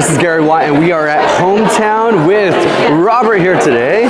This is Gary Watt, and we are at Hometown with Robert here today.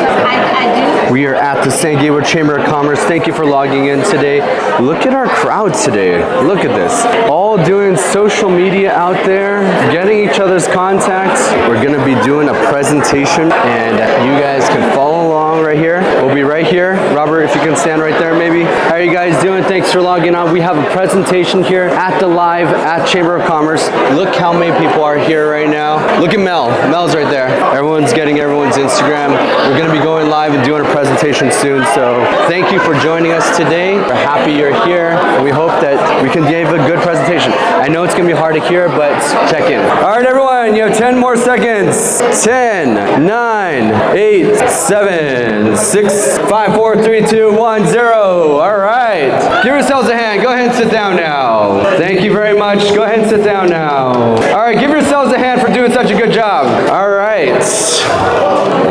We are at the San Gabriel Chamber of Commerce. Thank you for logging in today. Look at our crowd today. Look at this. All doing social media out there, getting each other's contacts. We're going to be doing a presentation, and you guys can follow along right here. We'll be right here. Robert, if you can stand right there maybe. How are you guys doing? Thanks for logging on. We have a presentation here at the live at Chamber of Commerce. Look how many people are here right now. Look at Mel. Mel's right there. Everyone's getting everyone's Instagram. We're going to be going live and doing a presentation soon. So thank you for joining us today. We're happy you're here, and we hope that we can give a good presentation. I know it's going to be hard to hear, but check in. All right, everyone, you have 10 more seconds. 10, 9, 8, 7, 6, 5, 4, 3, 2, 1, 0. All right. Give yourselves a hand. Go ahead and sit down now. Thank you very much. Go ahead and sit down now. All right, give yourselves a hand for doing such a good job. All right.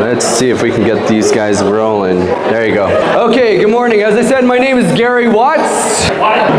Let's see if we can get these guys rolling. There you go. Okay, good morning. As I said, my name is Gary Watts.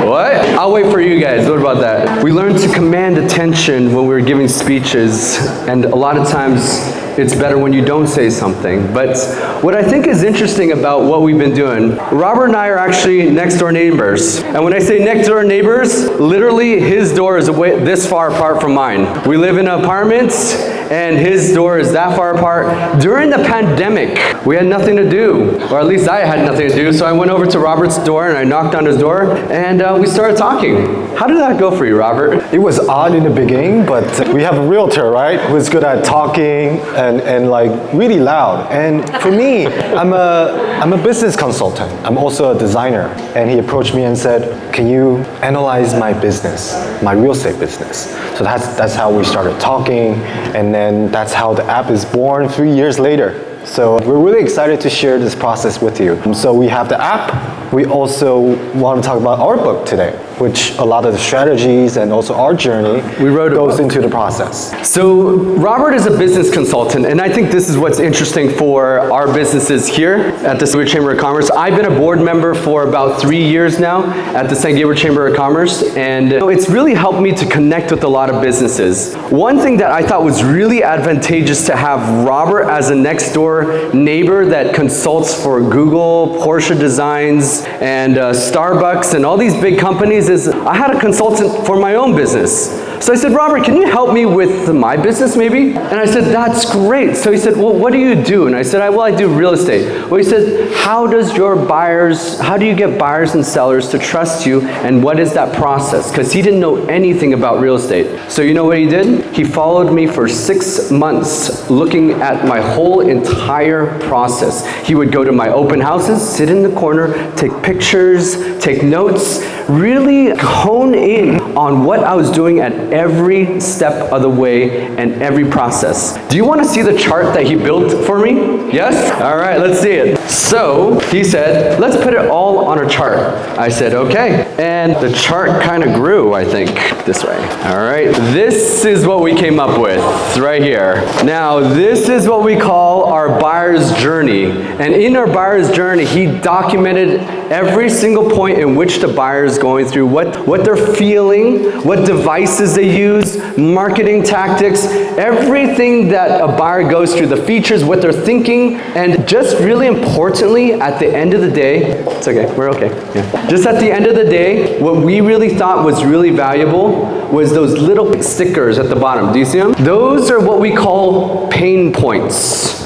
What? I'll wait for you guys. What about that? We learned to command attention when we were giving speeches, and a lot of times it's better when you don't say something. But what I think is interesting about what we've been doing, Robert and I are actually next door neighbors. And when I say next door neighbors, literally his door is this far apart from mine. We live in apartments, and his door is that far apart. During the pandemic, we had nothing to do, or at least I had nothing to do, so I went over to Robert's door and I knocked on his door, and we started talking. How did that go for you, Robert? It was odd in the beginning, but we have a realtor, right, who's good at talking and like really loud. And for me, I'm a business consultant. I'm also a designer. And he approached me and said, can you analyze my business, my real estate business? So that's how we started talking, and then that's how the app is born 3 years later. So we're really excited to share this process with you. So we have the app. We also want to talk about our book today, which a lot of the strategies and also our journey goes into the process. So Robert is a business consultant, and I think this is what's interesting for our businesses here at the San Gabriel Chamber of Commerce. I've been a board member for about 3 years now at the San Gabriel Chamber of Commerce, and it's really helped me to connect with a lot of businesses. One thing that I thought was really advantageous to have Robert as a next door neighbor that consults for Google, Porsche Designs, and Starbucks, and all these big companies is I had a consultant for my own business. So I said, Robert, can you help me with my business maybe? And I said, that's great. So he said, well, what do you do? And I said, well, I do real estate. Well, he said, how do you get buyers and sellers to trust you, and what is that process? Because he didn't know anything about real estate. So you know what he did? He followed me for 6 months looking at my whole entire process. He would go to my open houses, sit in the corner, take pictures, take notes, really hone in on what I was doing at every step of the way and every process. Do you want to see the chart that he built for me? Yes? All right, let's see it. So he said, let's put it all on a chart. I said, okay. And the chart kind of grew, I think, this way. All right, this is what we came up with right here. Now, this is what we call our buyer's journey. And in our buyer's journey, he documented every single point in which the buyer is going through, what they're feeling, what devices they use, marketing tactics, everything that a buyer goes through, the features, what they're thinking, and just really importantly, at the end of the day, it's okay, we're okay. Yeah. Just at the end of the day, what we really thought was really valuable was those little stickers at the bottom. Do you see them? Those are what we call pain points.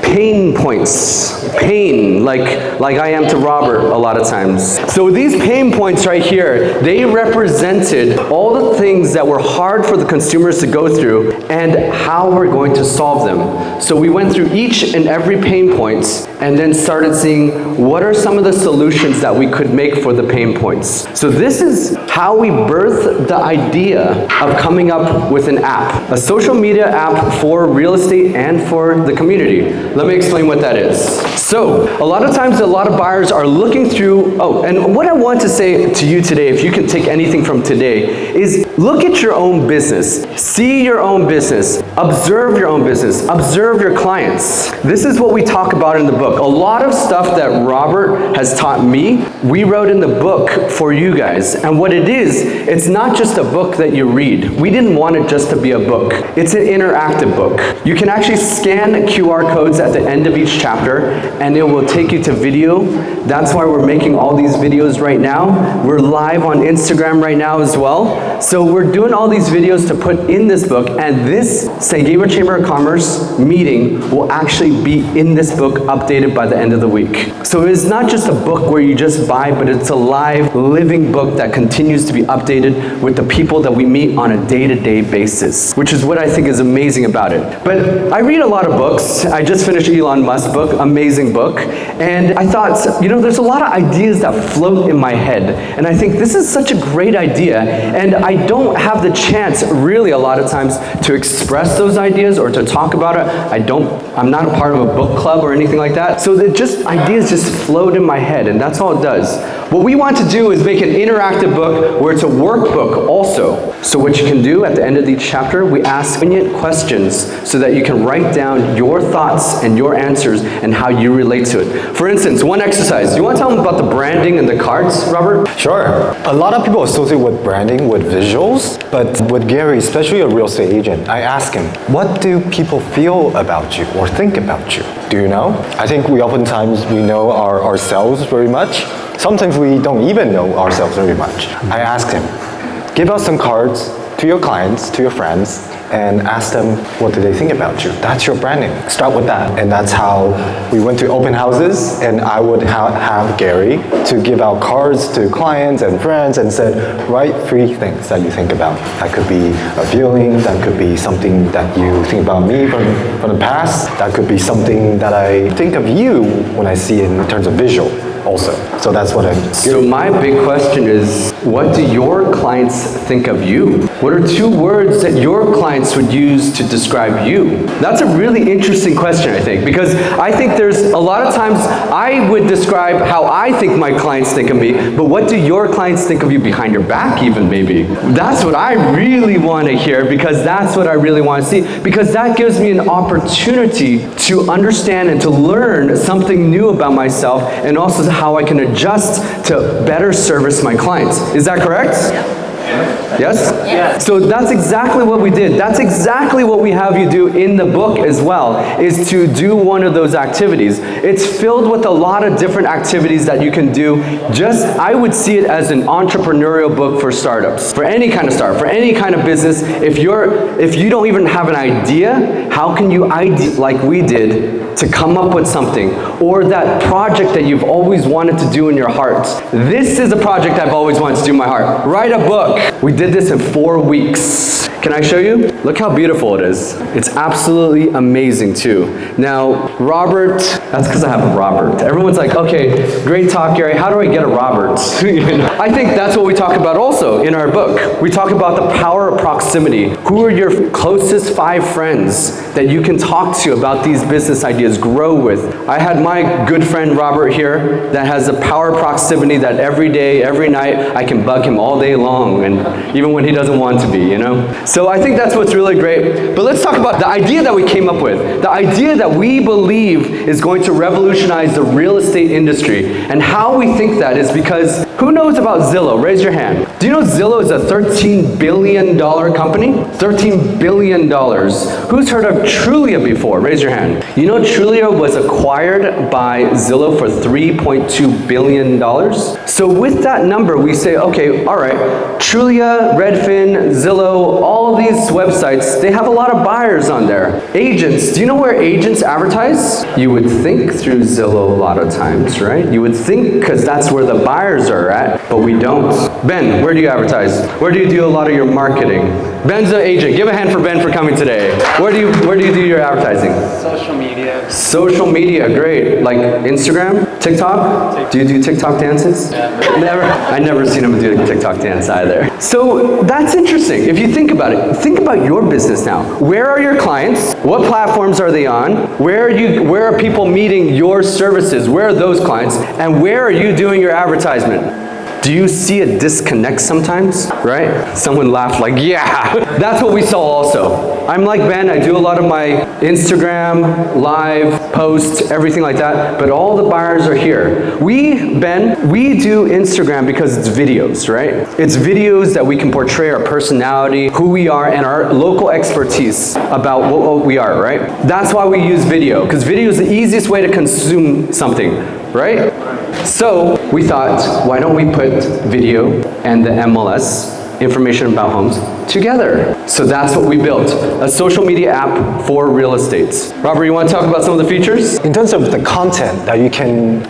Pain points. Pain, like I am to Robert a lot of times. So these pain points right here, they represented all the things that were hard for the consumers to go through and how we're going to solve them. So we went through each and every pain points and then started seeing what are some of the solutions that we could make for the pain points. So this is how we birthed the idea of coming up with an app, a social media app for real estate and for the community. Let me explain what that is. So, a lot of times a lot of buyers are looking through, and what I want to say to you today, if you can take anything from today, is look at your own business, see your own business, observe your own business, observe your clients. This is what we talk about in the book. A lot of stuff that Robert has taught me, we wrote in the book for you guys. And what it is, it's not just a book that you read. We didn't want it just to be a book. It's an interactive book. You can actually scan QR codes at the end of each chapter and it will take you to video. That's why we're making all these videos right now. We're live on Instagram right now as well. So we're doing all these videos to put in this book, and this San Gabriel Chamber of Commerce meeting will actually be in this book updated by the end of the week. So it's not just a book where you just buy, but it's a live, living book that continues to be updated with the people that we meet on a day-to-day basis, which is what I think is amazing about it. But I read a lot of books. I just finished Elon Musk's book, amazing book, and I thought, you know, there's a lot of ideas that float in my head, and I think this is such a great idea, and I don't have the chance really a lot of times to express those ideas or to talk about it. I'm not a part of a book club or anything like that, so ideas just float in my head, and that's all it does. What we want to do is make an interactive book where it's a workbook also. So what you can do at the end of each chapter, we ask poignant questions so that you can write down your thoughts and your answers and how you relate to it. For instance, one exercise. You want to tell them about the branding and the cards, Robert? Sure. A lot of people associate with branding with visuals, but with Gary, especially a real estate agent, I ask him, what do people feel about you or think about you? Do you know? I think we oftentimes know ourselves very much. Sometimes we don't even know ourselves very much. I asked him, give us some cards to your clients, to your friends, and ask them what do they think about you. That's your branding. Start with that. And that's how we went to open houses, and I would have Gary to give out cards to clients and friends and said, write 3 things that you think about. That could be a feeling, that could be something that you think about me from the past, that could be something that I think of you when I see it in terms of visual also. So that's what I do. So my big question is, what do your clients think of you? What are 2 words that your clients would use to describe you? That's a really interesting question, I think, because I think there's a lot of times I would describe how I think my clients think of me, but what do your clients think of you behind your back even, maybe? That's what I really want to hear, because that's what I really want to see, because that gives me an opportunity to understand and to learn something new about myself, and also how I can adjust to better service my clients. Is that correct? Yes? Yeah. So that's exactly what we did. That's exactly what we have you do in the book as well, is to do one of those activities. It's filled with a lot of different activities that you can do. I would see it as an entrepreneurial book for startups, for any kind of startup, for any kind of business. If you don't even have an idea, how can you like we did, to come up with something, or that project that you've always wanted to do in your heart. This is a project I've always wanted to do in my heart. Write a book. We did this in 4 weeks. Can I show you? Look how beautiful it is. It's absolutely amazing too. Now, Robert, that's because I have a Robert. Everyone's like, okay, great talk, Gary. How do I get a Robert? I think that's what we talk about also in our book. We talk about the power of proximity. Who are your closest 5 friends that you can talk to about these business ideas, grow with? I had my good friend Robert here that has the power of proximity that every day, every night, I can bug him all day long, and even when he doesn't want to be, you know? So I think that's what's really great. But let's talk about the idea that we came up with. The idea that we believe is going to revolutionize the real estate industry. And how we think that is because, who knows about Zillow? Raise your hand. Do you know Zillow is a $13 billion company? $13 billion. Who's heard of Trulia before? Raise your hand. You know Trulia was acquired by Zillow for $3.2 billion? So with that number, we say, okay, all right, Trulia, Redfin, Zillow, all these websites, they have a lot of buyers on there. Agents, do you know where agents advertise? You would think through Zillow a lot of times, right? You would think because that's where the buyers are at, but we don't. Ben, where do you advertise? Where do you do a lot of your marketing? Ben's an agent. Give a hand for Ben for coming today. Where do you do your advertising? Social media. Social media, great. Like Instagram? TikTok? Do you do TikTok dances? Never. I never seen him do a TikTok dance either. So that's interesting. If you think about it, think about your business now. Where are your clients? What platforms are they on? Where are people meeting your services? Where are those clients? And where are you doing your advertisement? Do you see a disconnect sometimes, right? Someone laughed like, yeah. That's what we saw also. I'm like Ben, I do a lot of my Instagram, live, posts, everything like that, but all the buyers are here. We do Instagram because it's videos, right? It's videos that we can portray our personality, who we are, and our local expertise about what we are, right? That's why we use video, because video is the easiest way to consume something, right? So we thought, why don't we put video and the MLS, information about homes, together? So that's what we built, a social media app for real estate. Robert, you want to talk about some of the features? In terms of the content that you can,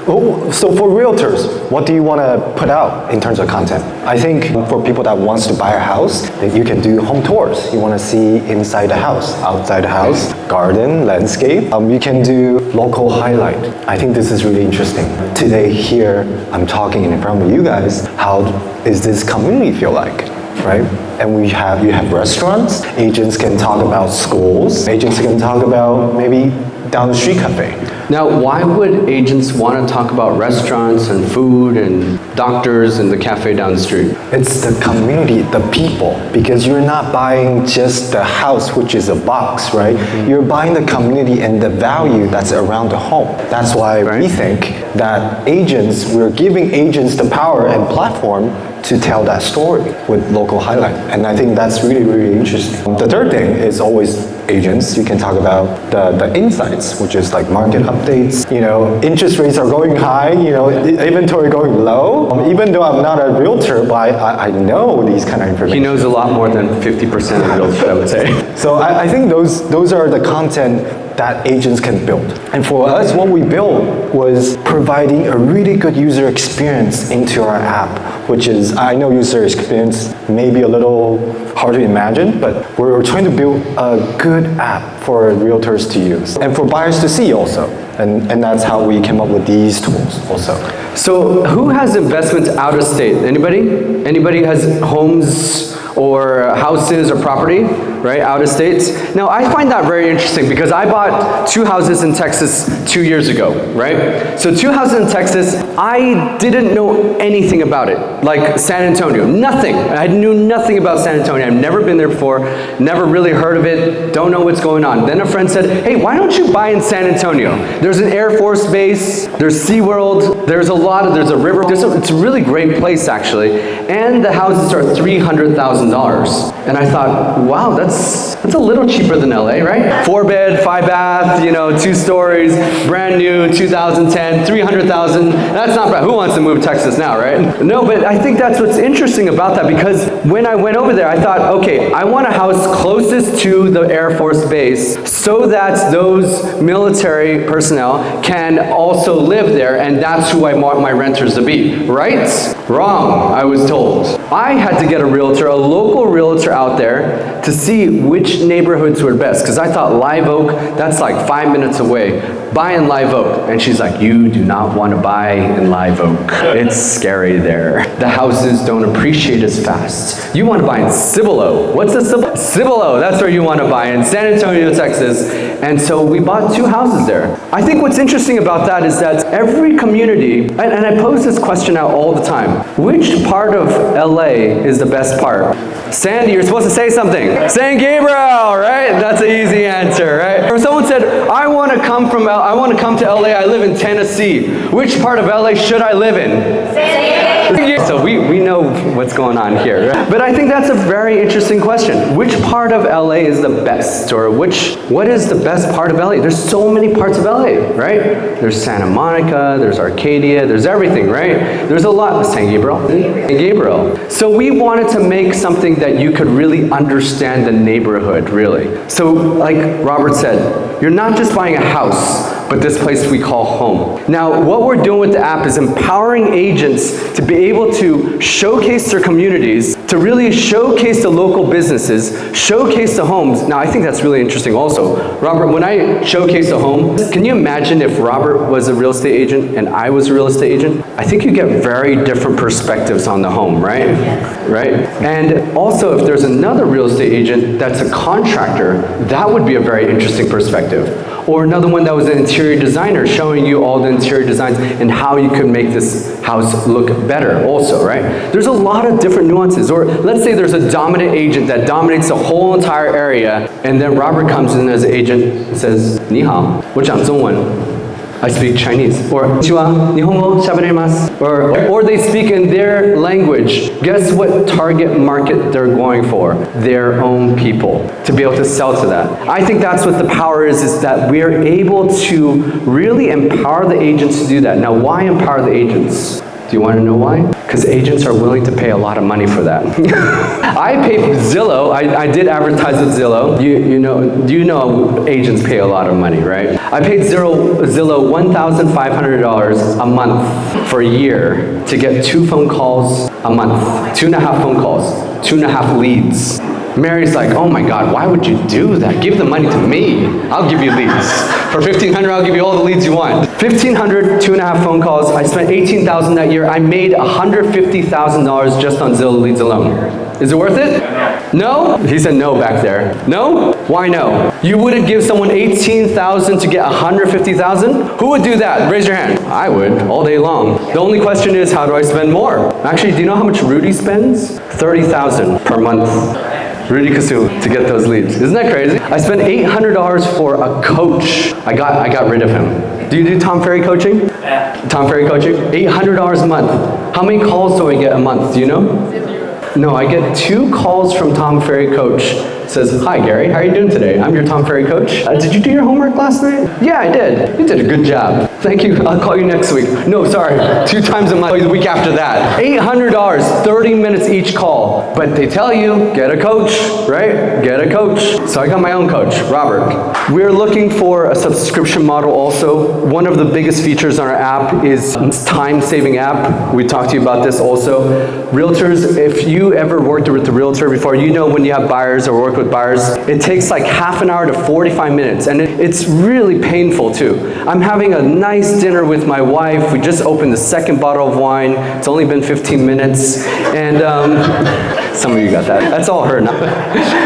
so for realtors, what do you want to put out in terms of content? I think for people that wants to buy a house, that you can do home tours. You want to see inside the house, outside the house, garden, landscape. You can do local highlight. I think this is really interesting. Today here, I'm talking in front of you guys, how is this community feel like? Right? And you have restaurants, agents can talk about schools, agents can talk about maybe down the street cafe. Now, why would agents want to talk about restaurants and food and doctors and the cafe down the street? It's the community, the people, because you're not buying just the house, which is a box, right? You're buying the community and the value that's around the home. That's why we think that we're giving agents the power and platform to tell that story with local highlight. And I think that's really, really interesting. The third thing is always agents. You can talk about the insights, which is like market updates. Interest rates are going high, inventory going low. Even though I'm not a realtor, but I know these kind of information. He knows a lot more than 50% of realtors, I would say. So I think those are the content that agents can build. And for us, what we built was providing a really good user experience into our app, which is, I know user experience may be a little hard to imagine, but we're trying to build a good app for realtors to use and for buyers to see also. And that's how we came up with these tools also. So who has investments out of state? Anybody? Anybody has homes or houses or property, right, out of states? Now, I find that very interesting because I bought 2 houses in Texas 2 years ago, right? So 2 houses in Texas, I didn't know anything about it, like San Antonio, nothing. I knew nothing about San Antonio. I've never been there before, never really heard of it, don't know what's going on. Then a friend said, hey, why don't you buy in San Antonio? There's an Air Force base, there's SeaWorld, there's a river, it's a really great place actually, and the houses are $300,000. And I thought, wow, that's a little cheaper than LA, right? 4-bed, 5-bath, 2 stories, brand new, 2010, 300,000. That's not bad. Who wants to move to Texas now, right? No, but I think that's what's interesting about that, because when I went over there, I thought, okay, I want a house closest to the Air Force base so that those military personnel can also live there, and that's who I want my renters to be, right? Wrong, I was told. I had to get a realtor, a local realtor out there to see which neighborhoods were best, because I thought Live Oak, that's like 5 minutes away. Buy in Live Oak. And she's like, you do not want to buy in Live Oak. It's scary there. The houses don't appreciate as fast. You want to buy in Cibolo. What's a Cibolo? Cibolo, that's where you want to buy, in San Antonio, Texas. And so we bought 2 houses there. I think what's interesting about that is that every community, and I pose this question out all the time, which part of LA is the best part? Sandy, you're supposed to say something. San Gabriel, right? That's an easy answer, right? Or someone said, I want to come to LA, I live in Tennessee. Which part of LA should I live in? San Diego. So we know what's going on here, right? But I think that's a very interesting question. Which part of LA is the best? Or what is the best part of LA? There's so many parts of LA, right? There's Santa Monica, there's Arcadia, there's everything, right? There's a lot. San Gabriel. So we wanted to make something that you could really understand the neighborhood, really. So like Robert said, you're not just buying a house, but this place we call home. Now, what we're doing with the app is empowering agents to be able to showcase their communities, to really showcase the local businesses, showcase the homes. Now, I think that's really interesting also. Robert, when I showcase a home, can you imagine if Robert was a real estate agent and I was a real estate agent? I think you get very different perspectives on the home, right? Yes. Right? And also, if there's another real estate agent that's a contractor, that would be a very interesting perspective. Or another one that was an interior designer showing you all the interior designs and how you could make this house look better also, right? There's a lot of different nuances. Or let's say there's a dominant agent that dominates the whole entire area, and then Robert comes in as an agent and says, 你好，我讲中文。I speak Chinese. Or or they speak in their language. Guess what target market they're going for? Their own people. To be able to sell to that. I think that's what the power is that we are able to really empower the agents to do that. Now, why empower the agents? Do you want to know why? Because agents are willing to pay a lot of money for that. I pay Zillow. I did advertise with Zillow. You know agents pay a lot of money, right? I paid Zillow $1,500 a month for a year to get 2 phone calls a month. 2.5 phone calls, 2.5 leads. Mary's like, oh my God, why would you do that? Give the money to me. I'll give you leads. For $1,500, I'll give you all the leads you want. $1,500, 2.5 phone calls. I spent $18,000 that year. I made $150,000 just on Zillow leads alone. Is it worth it? No? He said no back there. No? Why no? You wouldn't give someone $18,000 to get $150,000? Who would do that? Raise your hand. I would, all day long. The only question is, how do I spend more? Actually, do you know how much Rudy spends? $30,000 per month. Rudy Kasu to get those leads. Isn't that crazy? I spent $800 for a coach. I got rid of him. Do you do Tom Ferry coaching? Yeah. Tom Ferry coaching? $800 a month. How many calls do I get a month? Do you know? No, I get 2 calls from Tom Ferry coach. Says, hi Gary, how are you doing today? I'm your Tom Ferry coach. Did you do your homework last night? Yeah, I did. You did a good job. Thank you. I'll call you next week. No, sorry. 2 times a month. The week after that. $800, 30 minutes each call. But they tell you, get a coach, right? Get a coach. So I got my own coach, Robert. We're looking for a subscription model also. One of the biggest features on our app is time-saving app. We talked to you about this also. Realtors, if you ever worked with a realtor before, you know when you have buyers or work with buyers, it takes like half an hour to 45 minutes, and it's really painful too. I'm having a nice dinner with my wife. We just opened the 2nd bottle of wine. It's only been 15 minutes, and some of you got that. That's all her.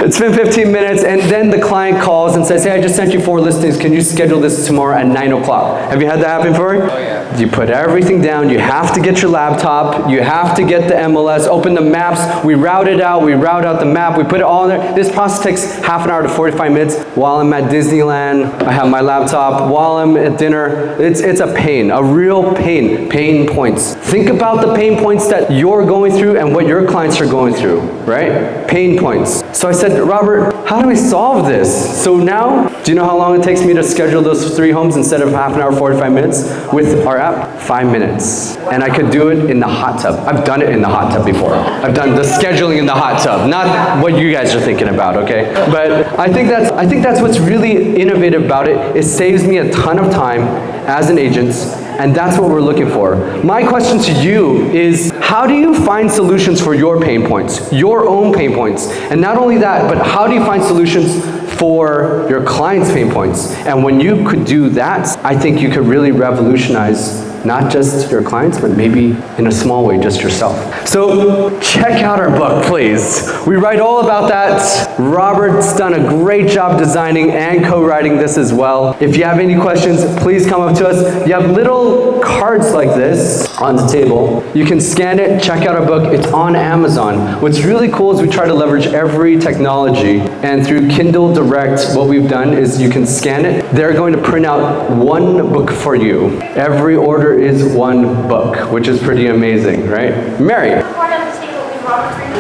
It's been 15 minutes, and then the client calls and says, hey, I just sent you 4 listings. Can you schedule this tomorrow at 9 o'clock? Have you had that happen before? Oh, yeah. You put everything down. You have to get your laptop. You have to get the MLS, open the maps. We route it out. We route out the map. We put it all in there. This process takes half an hour to 45 minutes. While I'm at Disneyland, I have my laptop. While I'm at dinner, it's a pain, a real pain. Pain points. Think about the pain points that you're going through and what your clients are going through, right? Pain points. So I said, Robert, how do we solve this? So now, do you know how long it takes me to schedule those 3 homes instead of half an hour, 45 minutes? With our app, 5 minutes. And I could do it in the hot tub. I've done it in the hot tub before. I've done the scheduling in the hot tub, not what you guys are thinking about, okay? But I think that's what's really innovative about it. It saves me a ton of time as an agent, and that's what we're looking for. My question to you is, how do you find solutions for your pain points, your own pain points? And not only that, but how do you find solutions for your clients' pain points? And when you could do that, I think you could really revolutionize not just your clients, but maybe in a small way, just yourself. So check out our book, please. We write all about that. Robert's done a great job designing and co-writing this as well. If you have any questions, please come up to us. You have little cards like this on the table. You can scan it, check out our book. It's on Amazon. What's really cool is we try to leverage every technology, and through Kindle Direct, what we've done is you can scan it. They're going to print out 1 book for you. Every order is 1 book, which is pretty amazing, right? Mary?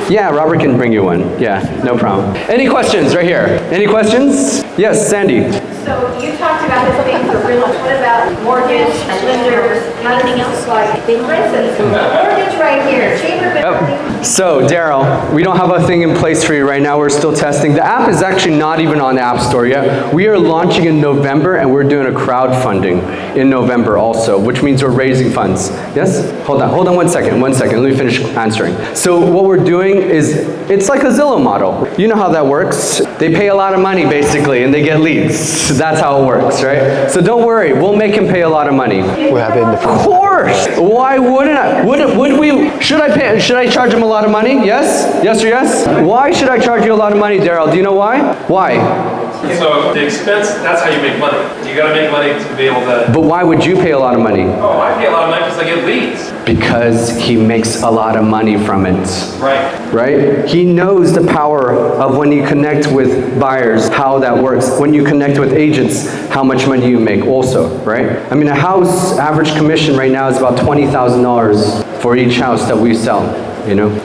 Yeah, Robert can bring you one. Yeah, no problem. Any questions right here? Any questions? Yes, Sandy. So you talked about this being for real. What about mortgage, lenders, anything else like, for instance, mortgage right here, chamber building. So Daryl, we don't have a thing in place for you right now. We're still testing. The app is actually not even on the App Store yet. We are launching in November, and we're doing a crowdfunding in November also, which means we're raising funds. Yes? Hold on 1 second. Let me finish answering. So what we're doing is, it's like a Zillow model. You know how that works. They pay a lot of money basically, and they get leads. That's how it works, right? So don't worry, we'll make him pay a lot of money. We have it in the Of course. Why wouldn't I? Would we? Should I charge him a lot of money? Yes? Yes or yes? Why should I charge you a lot of money, Daryl? Do you know why? Why? So the expense, that's how you make money. You gotta make money to be able to, But why would you pay a lot of money? oh, I pay a lot of money because I get leads. Because he makes a lot of money from it. Right. Right? He knows the power of when you connect with buyers, how that works. When you connect with agents, how much money you make also, right? I mean, a house average commission right now is about $20,000 for each house that we sell.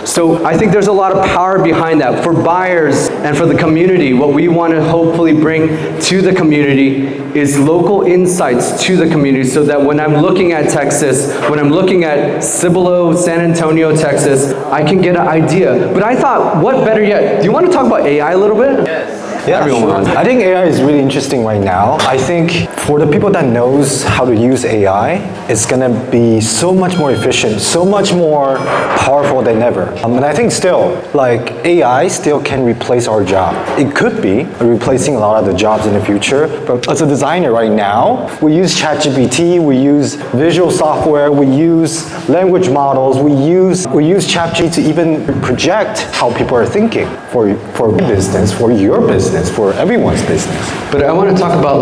So I think there's a lot of power behind that. For buyers and for the community, what we want to hopefully bring to the community is local insights to the community so that when I'm looking at Texas, when I'm looking at Cibolo, San Antonio, Texas, I can get an idea. But I thought, what better yet? Do you want to talk about AI a little bit? Yes. Yeah, Everyone sure. wants it. I think AI is really interesting right now. I think for the people that knows how to use AI, it's gonna be so much more efficient, so much more powerful than ever. And I think still, like AI still can replace our job. It could be replacing a lot of the jobs in the future, but as a designer right now, we use ChatGPT, we use visual software, we use language models, we use ChatGPT to even project how people are thinking for business, for your business, for everyone's business. But I want to talk about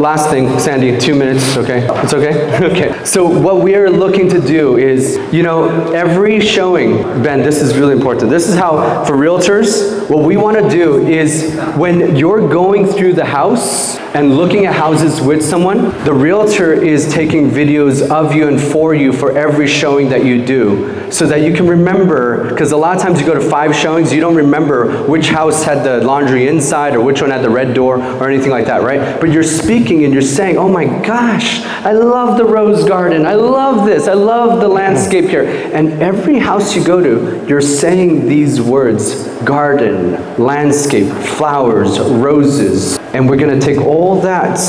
last thing, Sandy, 2 minutes, okay? It's okay? Okay. So what we are looking to do is, every showing, Ben, this is really important. This is how, for realtors, what we want to do is when you're going through the house and looking at houses with someone, the realtor is taking videos of you and for you for every showing that you do so that you can remember, because a lot of times you go to 5 showings, you don't remember which house had the laundry inside or which one had the red door or anything like that, right? But you're speaking and you're saying, oh my gosh, I love the rose garden. I love this. I love the landscape here. And every house you go to, you're saying these words, garden, landscape, flowers, roses. And we're going to take all that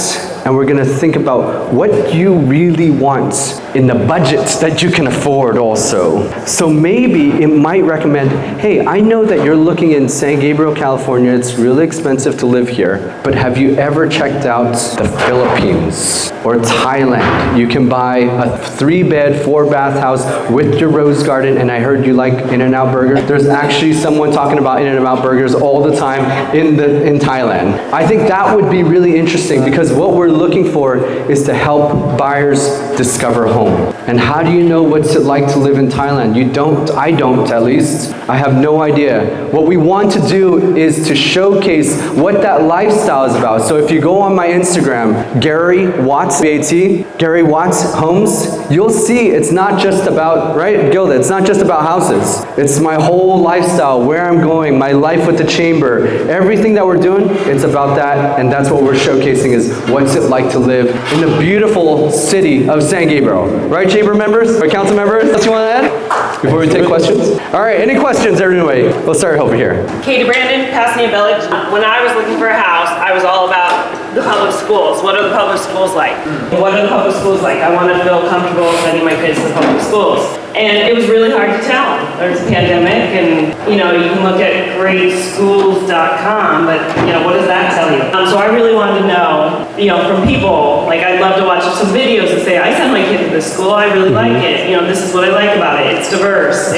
and we're going to think about what you really want in the budget that you can afford also. So maybe it might recommend, hey, I know that you're looking in San Gabriel, California. It's really expensive to live here. But have you ever checked out the Philippines or Thailand? You can buy a 3-bed, 4-bath house with your rose garden. And I heard you like In-N-Out Burger. There's actually someone talking about In-N-Out Burgers all the time in Thailand. I think that would be really interesting because what we're looking for is to help buyers discover home. And how do you know what's it like to live in Thailand? You don't, I don't at least. I have no idea. What we want to do is to showcase what that lifestyle is about. So if you go on my Instagram, Gary Watts, B-A-T, Gary Watts Homes, you'll see it's not just about, right, Gilda, it's not just about houses. It's my whole lifestyle, where I'm going, my life with the chamber, everything that we're doing, it's about that, and that's what we're showcasing is what's it like to live in the beautiful city of San Gabriel. Right, chamber members or council members? What you want to add before we take questions? All right, any questions, everybody? We'll start over here. Katie Brandon, Pasadena Village. When I was looking for a house, I was all about the public schools. What are the public schools like? What are the public schools like? I want to feel comfortable sending my kids to the public schools. And it was really hard to tell. There's a pandemic and, you can look at greatschools.com, but, what does that tell you? So I really wanted to know, from people, I'd love to watch some videos and say, I send my kid to this school, I really like it. This is what I like about it. It's diverse.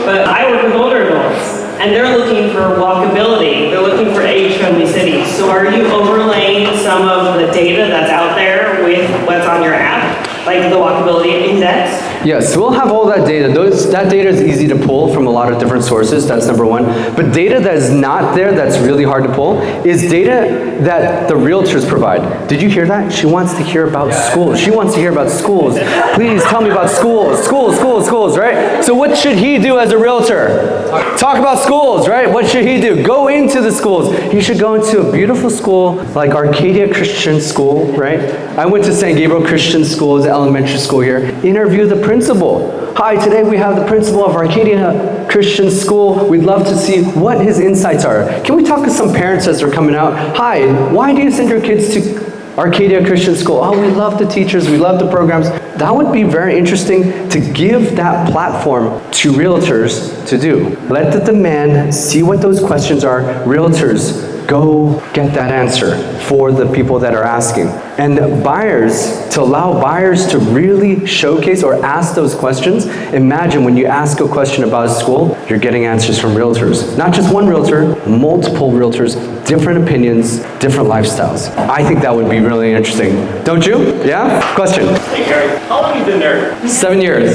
But I work with older adults. And they're looking for walkability. They're looking for age-friendly cities. So are you overlaying some of the data that's out there with what's on your app? Like the walkability index? Yes, we'll have all that data. That data is easy to pull from a lot of different sources. That's number one. But data that is not there, that's really hard to pull, is data that the realtors provide. Did you hear that? She wants to hear about schools. She wants to hear about schools. Please tell me about schools. Schools, right? So what should he do as a realtor? Talk about schools, right? What should he do? Go into the schools. He should go into a beautiful school like Arcadia Christian School, right? I went to San Gabriel Christian School, the elementary school here. Interview the principal. Hi, today we have the principal of Arcadia Christian School. We'd love to see what his insights are. Can we talk to some parents as they're coming out? Hi, why do you send your kids to Arcadia Christian School? Oh, we love the teachers, we love the programs. That would be very interesting to give that platform to realtors to do. Let the demand, see what those questions are. Realtors, go get that answer for the people that are asking. And buyers, to allow buyers to really showcase or ask those questions, imagine when you ask a question about a school, you're getting answers from realtors. Not just one realtor, multiple realtors, different opinions, different lifestyles. I think that would be really interesting. Don't you? Yeah? Question. Hey Gary, how long have you been married? 7 years.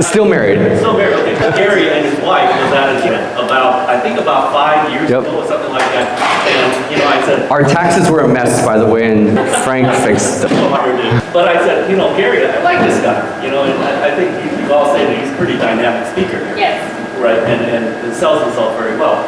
Still married. Still married, okay. Gary and his wife was at a event about 5 years Yep. ago or something like that. And, I said, Our taxes were a mess, by the way, and Frank fixed them. but I said, Gary, I like this guy, and I think you all say that he's a pretty dynamic speaker. Yes. Right, and sells himself very well.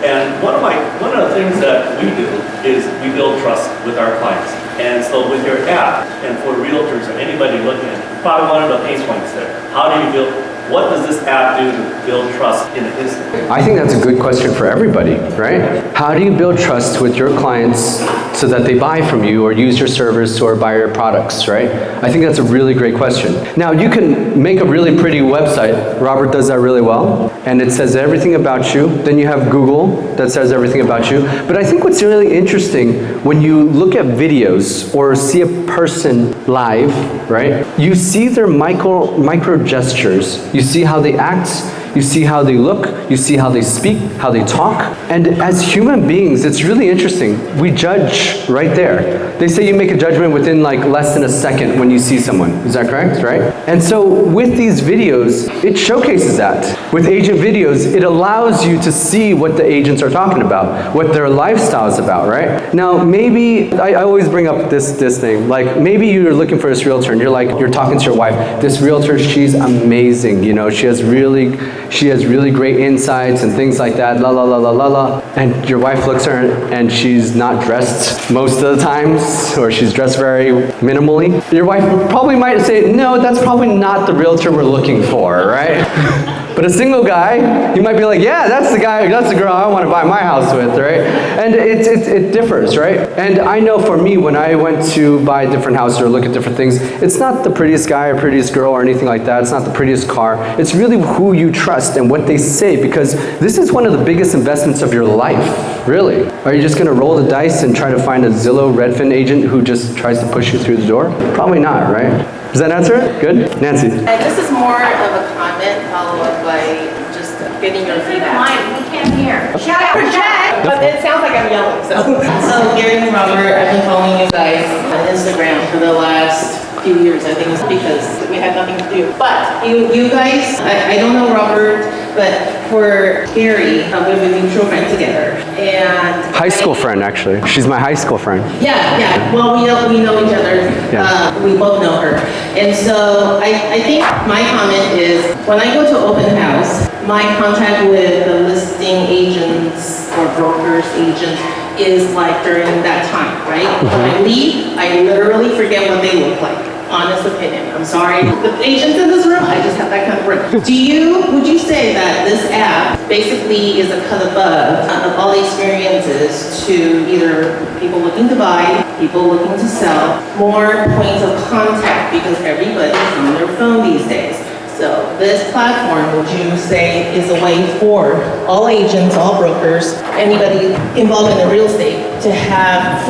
And one of the things that we do is we build trust with our clients. And so with your app, and for realtors or anybody looking at it, you probably want to know pain points there. How do you build, what does this app do to build trust in an instant? I think that's a good question for everybody, right? How do you build trust with your clients so that they buy from you or use your service or buy your products, right? I think that's a really great question. Now, you can make a really pretty website. Robert does that really well. And it says everything about you. Then you have Google that says everything about you. But I think what's really interesting when you look at videos or see a person live, right? You see their micro gestures. You see how they act. You see how they look, you see how they speak, how they talk. And as human beings, it's really interesting. We judge right there. They say you make a judgment within like less than a second when you see someone. Is that correct, right? And so with these videos, it showcases that. With agent videos, it allows you to see what the agents are talking about, what their lifestyle is about, right? Now, maybe, I always bring up this thing, like maybe you're looking for this realtor and you're talking to your wife, this realtor, she's amazing, she has really great insights and things like that, la la la la la la. And your wife looks at her and she's not dressed most of the times, or she's dressed very minimally. Your wife probably might say, no, that's probably not the realtor we're looking for, right? But a single guy, you might be like, yeah, that's the guy, that's the girl I want to buy my house with, right? And it differs, right? And I know for me, when I went to buy different houses or look at different things, it's not the prettiest guy or prettiest girl or anything like that. It's not the prettiest car. It's really who you trust and what they say, because this is one of the biggest investments of your life, really. Are you just going to roll the dice and try to find a Zillow Redfin agent who just tries to push you through the door? Probably not, right? Does that answer it? Good? Nancy? This is more of a comment followed up by just getting your feedback. We can't hear. Shout out for Jack. But it sounds like I'm yelling, so. So Gary and Robert, I've been following you guys on Instagram for the last few years. I think it's because we had nothing to do. But you guys, I don't know Robert, but for Gary, we have a mutual friend together. And High school friend, actually. She's my high school friend. Yeah. Well, we know each other. Yeah. We both know her. And so I think my comment is, when I go to open house, my contact with the listing agents or brokers, agents, is like during that time, right? When I leave, I literally forget what they look like. Honest opinion. I'm sorry. The agents in this room, I just have that kind of brain. Would you say that this app basically is a cut above of all the experiences to either people looking to buy, people looking to sell, more points of contact because everybody's on their phone these days? So this platform, would you say, is a way for all agents, all brokers, anybody involved in the real estate to have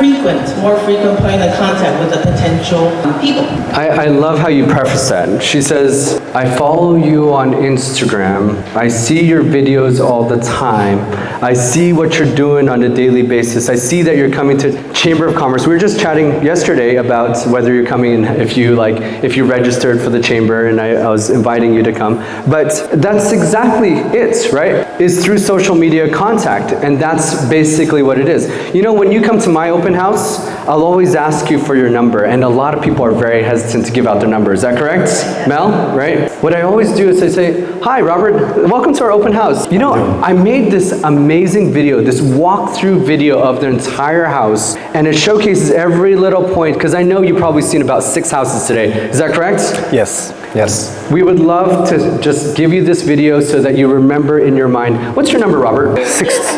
more frequent point of contact with the potential people? I love how you preface that. She says, I follow you on Instagram. I see your videos all the time. I see what you're doing on a daily basis. I see that you're coming to Chamber of Commerce. We were just chatting yesterday about whether you're coming, if you registered for the Chamber, and I was inviting you to come. But that's exactly it, right? Is through social media contact, and that's basically what it is. When you come to my open house, I'll always ask you for your number, and a lot of people are very hesitant to give out their number. Is that correct? Mel, right? What I always do is I say, hi, Robert, welcome to our open house. I made this amazing video, this walkthrough video of the entire house, and it showcases every little point, because I know you've probably seen about 6 houses today. Is that correct? Yes. We would love to just give you this video so that you remember in your mind. What's your number, Robert? 16.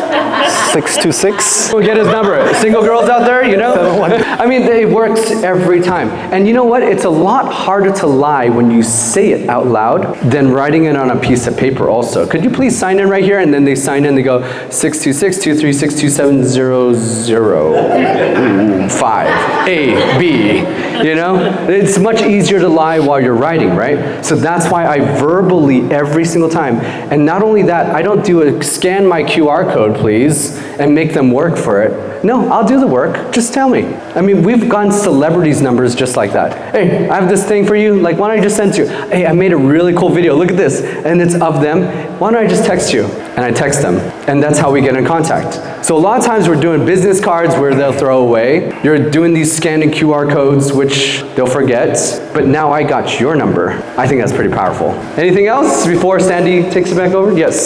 626. We'll get his number. Single girls out there, you know? I mean, it works every time. And you know what? It's a lot harder to lie when you say it out loud than writing it on a piece of paper also. Could you please sign in right here? And then they sign in, they go 626-236-2700-5, A, B, you know? It's much easier to lie while you're writing, right? So that's why I verbally every single time. And not only that, I don't do a scan my QR code, please, and make them work for it. No, I'll do the work. Just tell me. I mean, we've gotten celebrities' numbers just like that. Hey, I have this thing for you. Like, why don't I just send it to you? Hey, I made a really cool video. Look at this. And it's of them. Why don't I just text you? And I text them. And that's how we get in contact. So a lot of times we're doing business cards where they'll throw away. You're doing these scanning QR codes, which they'll forget. But now I got your number. I think that's pretty powerful. Anything else before Sandy takes it back over? Yes.